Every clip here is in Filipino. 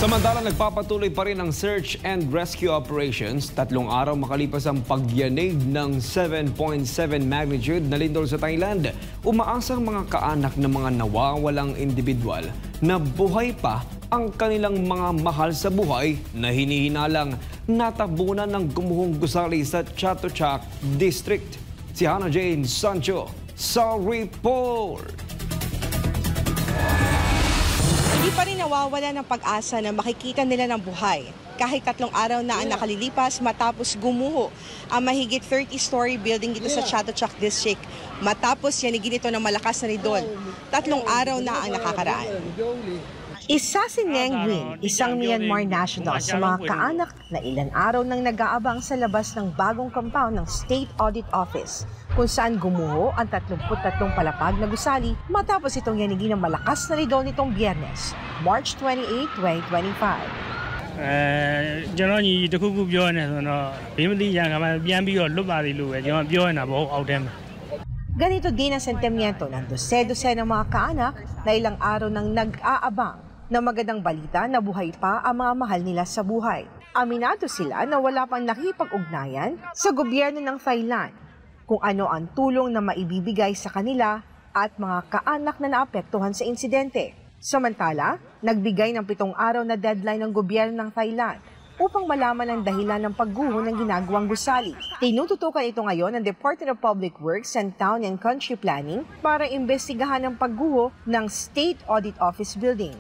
Samantalang nagpapatuloy pa rin ang search and rescue operations, 3 araw makalipas ang pagyanig ng 7.7 magnitude na lindol sa Thailand. Umaasang mga kaanak ng mga nawawalang individual na buhay pa ang kanilang mga mahal sa buhay na hinihinalang natabunan ng gumuhong gusali sa Chatuchak District. Si Hannah Jane Sancho sa report. Hindi pa rin nawawala ng pag-asa na makikita nila ng buhay. Kahit 3 araw na ang nakalilipas matapos gumuho ang mahigit 30-story building dito sa Chatuchak District. Matapos yanigin ito ng malakas na lindol. 3 araw na ang nakakaraan. Isa si Neng Nguyen, isang Myanmar national sa mga kaanak na ilang araw nang nag-aabang sa labas ng bagong compound ng State Audit Office, kung saan gumuho ang 33 palapag na gusali matapos itong yanigin ng malakas na lindol nitong Biyernes, March 28, 2025. ကျွန်တော်ညီတခုခုပြောနေဆိုတော့ဘေးမသိရကမှပြန်ပြီးတော့လွတ်ပါသေးလို့ပဲကျွန်တော်ပြောနေတာပေါ့အောက်ထဲမှာ Ganito din ang sentimiento ng dose-dose ng mga kaanak na ilang araw nang nag-aabang na magandang balita na buhay pa ang mga mahal nila sa buhay. Aminado sila na wala pang nakipag-ugnayan sa gobyerno ng Thailand kung ano ang tulong na maibibigay sa kanila at mga kaanak na naapektuhan sa insidente. Samantala, nagbigay ng 7 araw na deadline ng gobyerno ng Thailand upang malaman ang dahilan ng pagguho ng ginagawang gusali. Tinututukan ito ngayon ng Department of Public Works and Town and Country Planning para imbestigahan ang pagguho ng State Audit Office Building.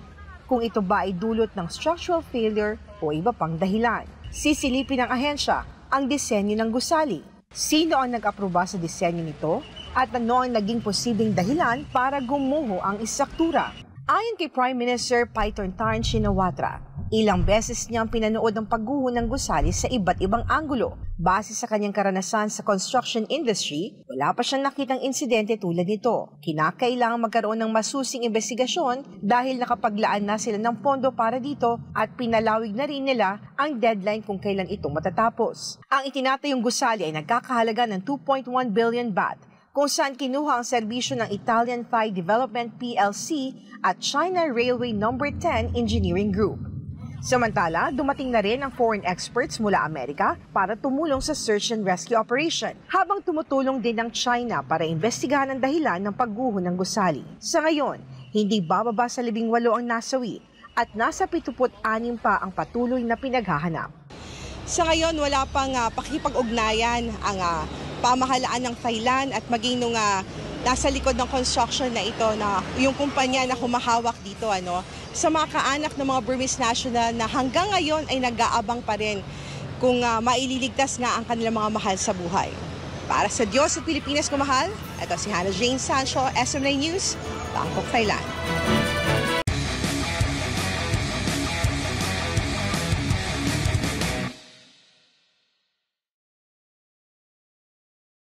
Kung ito ba ay dulot ng structural failure o iba pang dahilan. Sisilipin ng ahensya ang disenyo ng gusali. Sino ang nag-aproba sa disenyo nito at ano ang naging posibleng dahilan para gumuho ang istruktura. Ayon kay Prime Minister Paetongtarn Shinawatra, ilang beses niyang pinanood ang pagguho ng gusali sa iba't ibang anggulo. Base sa kanyang karanasan sa construction industry, wala pa siyang nakitang insidente tulad nito. Kinakailangan magkaroon ng masusing investigasyon dahil nakapaglaan na sila ng pondo para dito at pinalawig na rin nila ang deadline kung kailan ito matatapos. Ang itinatayong gusali ay nagkakahalaga ng 2.1 billion baht, kung saan kinuha ang serbisyo ng Italian Thai Development PLC at China Railway No. 10 Engineering Group. Samantala, dumating na rin ang foreign experts mula Amerika para tumulong sa search and rescue operation, habang tumutulong din ang China para imbestigahan ang dahilan ng pagguho ng gusali. Sa ngayon, hindi bababa sa 18 ang nasawi at nasa 76 pa ang patuloy na pinaghahanap. Sa ngayon, wala pang pakikipag-ugnayan ang pamahalaan ng Thailand at maging nung nasa likod ng construction na ito na yung kumpanya na humahawak dito sa mga kaanak ng mga Burmese national na hanggang ngayon ay nag-aabang pa rin kung maililigtas nga ang kanilang mga mahal sa buhay. Para sa Diyos at Pilipinas ko mahal, ito si Hannah Jane Sancho, SM9 News, Bangkok, Thailand.